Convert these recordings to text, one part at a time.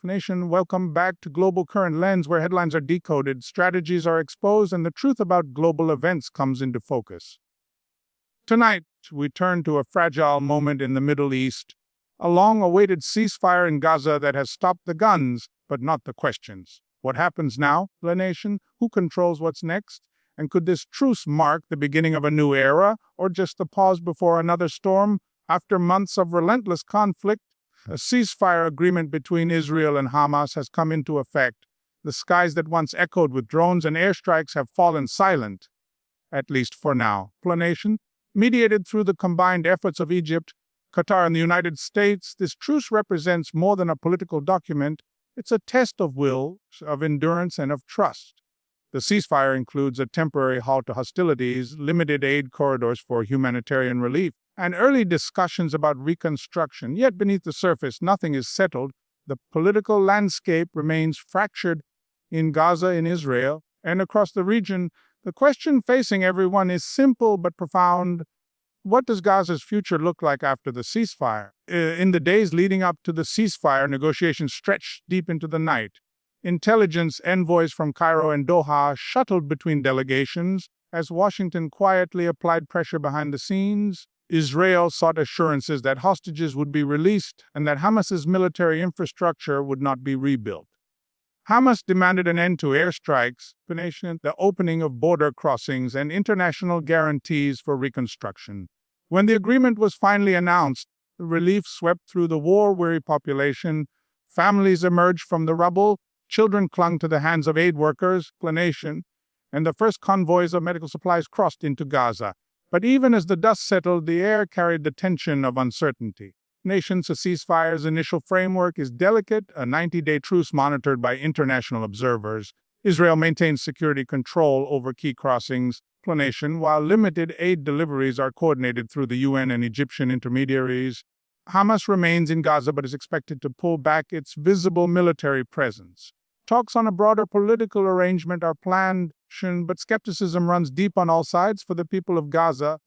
Nation, welcome back to Global Current Lens, where headlines are decoded, strategies are exposed, and the truth about global events comes into focus. Tonight, we turn to a fragile moment in the Middle East, a long-awaited ceasefire in Gaza that has stopped the guns, but not the questions. What happens now, La Nation? Who controls what's next? And could this truce mark the beginning of a new era, or just the pause before another storm? After months of relentless conflict, a ceasefire agreement between Israel and Hamas has come into effect. The skies that once echoed with drones and airstrikes have fallen silent, at least for now. Nation, mediated through the combined efforts of Egypt, Qatar, and the United States, this truce represents more than a political document. It's a test of will, of endurance, and of trust. The ceasefire includes a temporary halt to hostilities, limited aid corridors for humanitarian relief, and early discussions about reconstruction. Yet beneath the surface, nothing is settled. The political landscape remains fractured in Gaza, in Israel, and across the region. The question facing everyone is simple but profound. What does Gaza's future look like after the ceasefire? In the days leading up to the ceasefire, negotiations stretched deep into the night. Intelligence envoys from Cairo and Doha shuttled between delegations as Washington quietly applied pressure behind the scenes. Israel sought assurances that hostages would be released and that Hamas's military infrastructure would not be rebuilt. Hamas demanded an end to airstrikes, the opening of border crossings, and international guarantees for reconstruction. When the agreement was finally announced, the relief swept through the war-weary population. Families emerged from the rubble, children clung to the hands of aid workers, and the first convoys of medical supplies crossed into Gaza. But even as the dust settled, the air carried the tension of uncertainty. A ceasefire's initial framework is delicate, a 90-day truce monitored by international observers. Israel maintains security control over key crossings, while limited aid deliveries are coordinated through the UN and Egyptian intermediaries. Hamas remains in Gaza but is expected to pull back its visible military presence. Talks on a broader political arrangement are planned, but skepticism runs deep on all sides for the people of Gaza.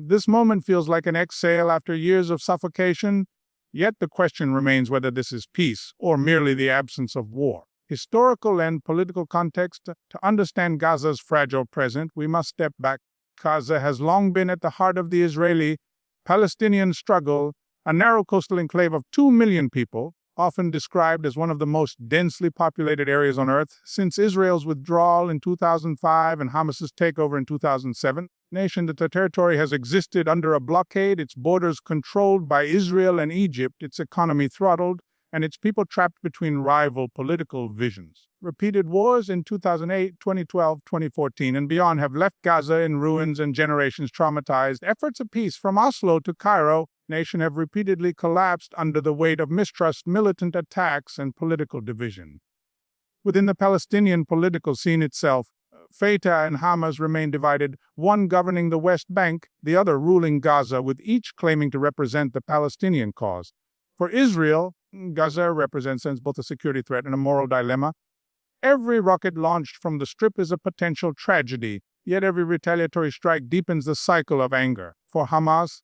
This moment feels like an exhale after years of suffocation, yet the question remains whether this is peace or merely the absence of war. Historical and political context. To understand Gaza's fragile present, we must step back. Gaza has long been at the heart of the Israeli-Palestinian struggle, a narrow coastal enclave of 2 million people, often described as one of the most densely populated areas on Earth. Since Israel's withdrawal in 2005 and Hamas's takeover in 2007, the territory has existed under a blockade, its borders controlled by Israel and Egypt, its economy throttled, and its people trapped between rival political visions. Repeated wars in 2008, 2012, 2014, and beyond have left Gaza in ruins and generations traumatized. Efforts of peace from Oslo to Cairo have repeatedly collapsed under the weight of mistrust, militant attacks, and political division. Within the Palestinian political scene itself, Fatah and Hamas remain divided, one governing the West Bank, the other ruling Gaza, with each claiming to represent the Palestinian cause. For Israel, Gaza represents both a security threat and a moral dilemma. Every rocket launched from the Strip is a potential tragedy, yet every retaliatory strike deepens the cycle of anger. For Hamas,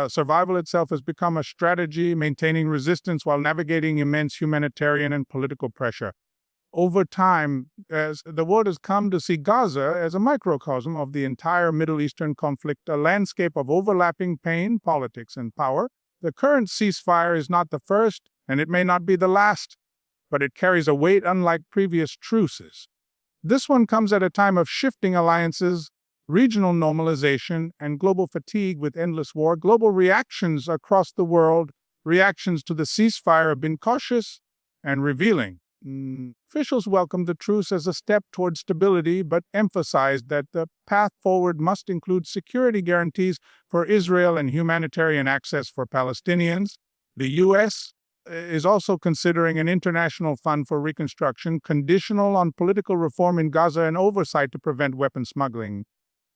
survival itself has become a strategy, maintaining resistance while navigating immense humanitarian and political pressure. Over time, as the world has come to see Gaza as a microcosm of the entire Middle Eastern conflict, a landscape of overlapping pain, politics, and power, the current ceasefire is not the first, and it may not be the last, but it carries a weight unlike previous truces. This one comes at a time of shifting alliances, regional normalization, and global fatigue with endless war. Global reactions across the world, reactions to the ceasefire, have been cautious and revealing. Officials welcomed the truce as a step toward stability, but emphasized that the path forward must include security guarantees for Israel and humanitarian access for Palestinians. The U.S. is also considering an international fund for reconstruction, conditional on political reform in Gaza and oversight to prevent weapon smuggling.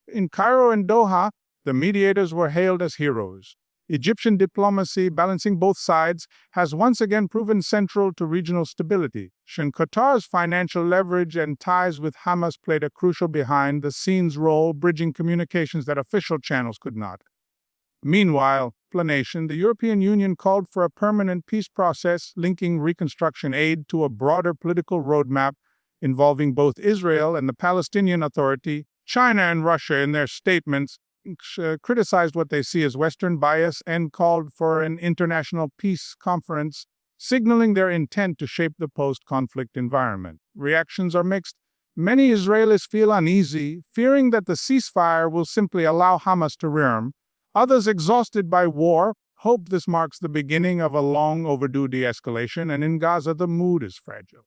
In Cairo and Doha, the mediators were hailed as heroes. Egyptian diplomacy, balancing both sides, has once again proven central to regional stability. Qatar's financial leverage and ties with Hamas played a crucial behind-the-scenes role, bridging communications that official channels could not. Meanwhile, explanation, the European Union called for a permanent peace process linking reconstruction aid to a broader political roadmap involving both Israel and the Palestinian Authority. China and Russia, in their statements, criticized what they see as Western bias and called for an international peace conference, signaling their intent to shape the post-conflict environment. Reactions are mixed. Many Israelis feel uneasy, fearing that the ceasefire will simply allow Hamas to rearm. Others, exhausted by war, hope this marks the beginning of a long overdue de-escalation, and in Gaza the mood is fragile.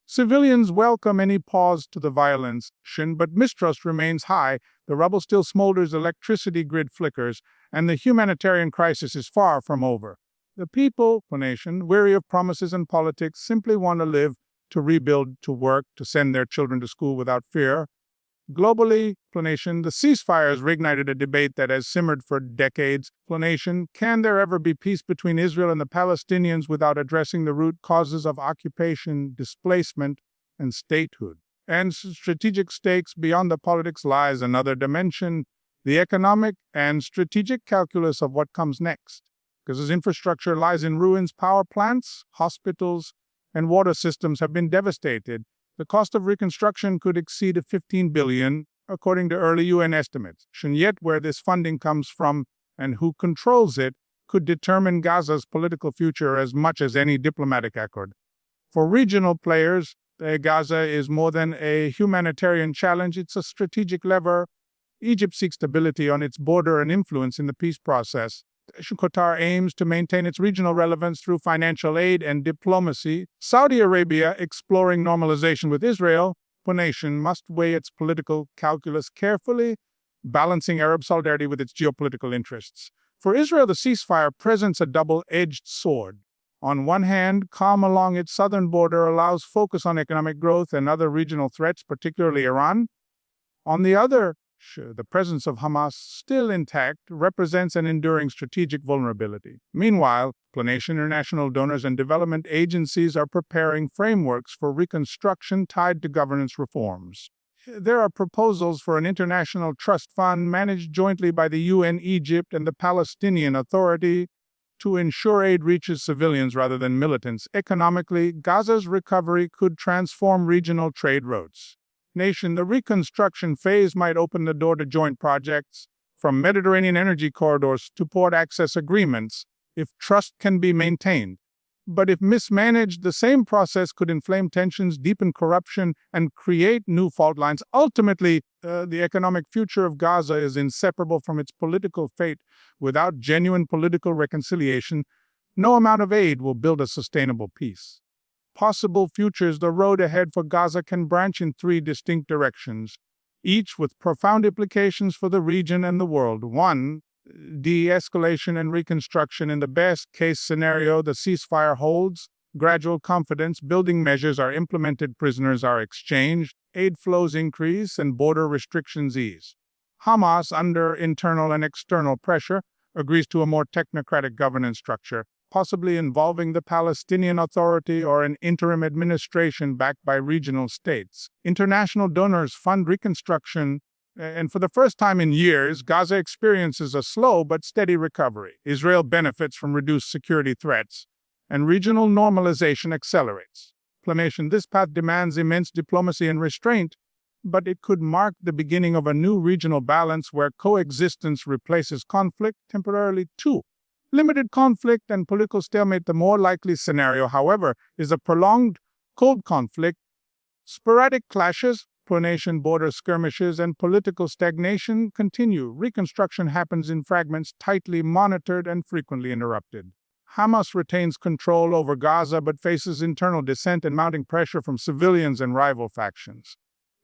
Civilians welcome any pause to the violence, but mistrust remains high. The rubble still smolders, electricity grid flickers, and the humanitarian crisis is far from over. The people, the nation, weary of promises and politics, simply want to live, to rebuild, to work, to send their children to school without fear. Globally, nation, the ceasefire has reignited a debate that has simmered for decades. Nation, can there ever be peace between Israel and the Palestinians without addressing the root causes of occupation, displacement, and statehood? And strategic stakes beyond the politics lies another dimension, the economic and strategic calculus of what comes next. Because as infrastructure lies in ruins, power plants, hospitals, and water systems have been devastated. The cost of reconstruction could exceed $15 billion, according to early UN estimates. And yet, where this funding comes from and who controls it could determine Gaza's political future as much as any diplomatic accord. For regional players, Gaza is more than a humanitarian challenge, it's a strategic lever. Egypt seeks stability on its border and influence in the peace process. Qatar aims to maintain its regional relevance through financial aid and diplomacy. Saudi Arabia, exploring normalization with Israel, the nation must weigh its political calculus carefully, balancing Arab solidarity with its geopolitical interests. For Israel, the ceasefire presents a double-edged sword. On one hand, calm along its southern border allows focus on economic growth and other regional threats, particularly Iran. On the other, the presence of Hamas, still intact, represents an enduring strategic vulnerability. Meanwhile, international donors and development agencies are preparing frameworks for reconstruction tied to governance reforms. There are proposals for an international trust fund managed jointly by the UN, Egypt, and the Palestinian Authority to ensure aid reaches civilians rather than militants. Economically, Gaza's recovery could transform regional trade routes. The reconstruction phase might open the door to joint projects, from Mediterranean energy corridors to port access agreements, if trust can be maintained. But if mismanaged, the same process could inflame tensions, deepen corruption, and create new fault lines. Ultimately, the economic future of Gaza is inseparable from its political fate. Without genuine political reconciliation, no amount of aid will build a sustainable peace. Possible futures, the road ahead for Gaza can branch in three distinct directions, each with profound implications for the region and the world. 1. De-escalation and reconstruction. In the best-case scenario, the ceasefire holds, gradual confidence-building measures are implemented, prisoners are exchanged, aid flows increase, and border restrictions ease. Hamas, under internal and external pressure, agrees to a more technocratic governance structure, possibly involving the Palestinian Authority or an interim administration backed by regional states. International donors fund reconstruction, and for the first time in years, Gaza experiences a slow but steady recovery. Israel benefits from reduced security threats, and regional normalization accelerates. This path demands immense diplomacy and restraint, but it could mark the beginning of a new regional balance where coexistence replaces conflict temporarily. 2. Limited conflict and political stalemate. The more likely scenario, however, is a prolonged cold conflict. Sporadic clashes, pro-nation border skirmishes, and political stagnation continue. Reconstruction happens in fragments, tightly monitored and frequently interrupted. Hamas retains control over Gaza but faces internal dissent and mounting pressure from civilians and rival factions.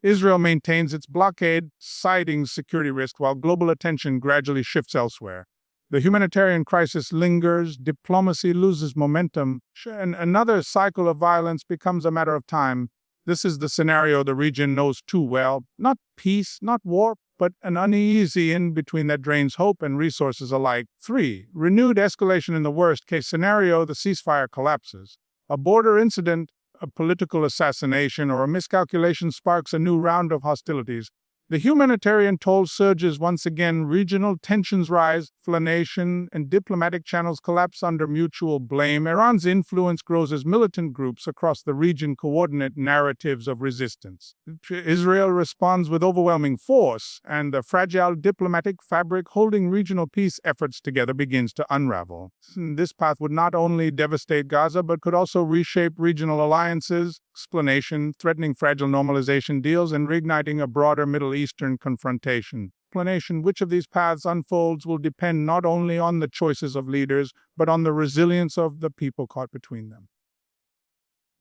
Israel maintains its blockade, citing security risk, while global attention gradually shifts elsewhere. The humanitarian crisis lingers, diplomacy loses momentum, and another cycle of violence becomes a matter of time. This is the scenario the region knows too well. Not peace, not war, but an uneasy in-between that drains hope and resources alike. 3. Renewed escalation. In the worst-case scenario, the ceasefire collapses. A border incident, a political assassination, or a miscalculation sparks a new round of hostilities. The humanitarian toll surges once again, regional tensions rise, explanation, and diplomatic channels collapse under mutual blame. Iran's influence grows as militant groups across the region coordinate narratives of resistance. Israel responds with overwhelming force, and the fragile diplomatic fabric holding regional peace efforts together begins to unravel. This path would not only devastate Gaza, but could also reshape regional alliances, explanation, threatening fragile normalization deals, and reigniting a broader Middle Eastern confrontation. Explanation: which of these paths unfolds will depend not only on the choices of leaders, but on the resilience of the people caught between them.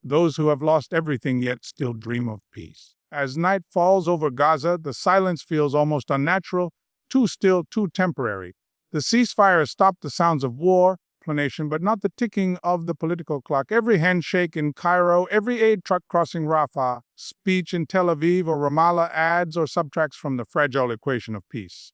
Those who have lost everything yet still dream of peace. As night falls over Gaza, the silence feels almost unnatural, too still, too temporary. The ceasefire has stopped the sounds of war, but not the ticking of the political clock. Every handshake in Cairo, every aid truck crossing Rafah, speech in Tel Aviv or Ramallah adds or subtracts from the fragile equation of peace.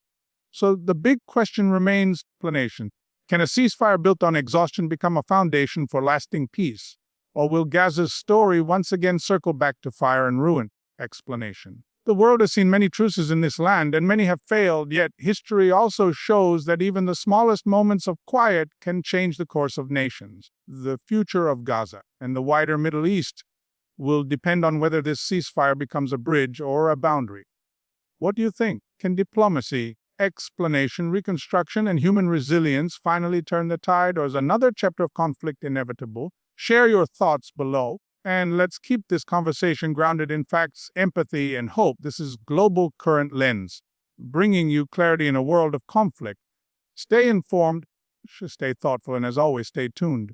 So the big question remains, explanation. Can a ceasefire built on exhaustion become a foundation for lasting peace? Or will Gaza's story once again circle back to fire and ruin? Explanation. The world has seen many truces in this land, and many have failed, yet history also shows that even the smallest moments of quiet can change the course of nations. The future of Gaza and the wider Middle East will depend on whether this ceasefire becomes a bridge or a boundary. What do you think? Can diplomacy, explanation, reconstruction, and human resilience finally turn the tide, or is another chapter of conflict inevitable? Share your thoughts below. And let's keep this conversation grounded in facts, empathy, and hope. This is Global Current Lens, bringing you clarity in a world of conflict. Stay informed, stay thoughtful, and as always, stay tuned.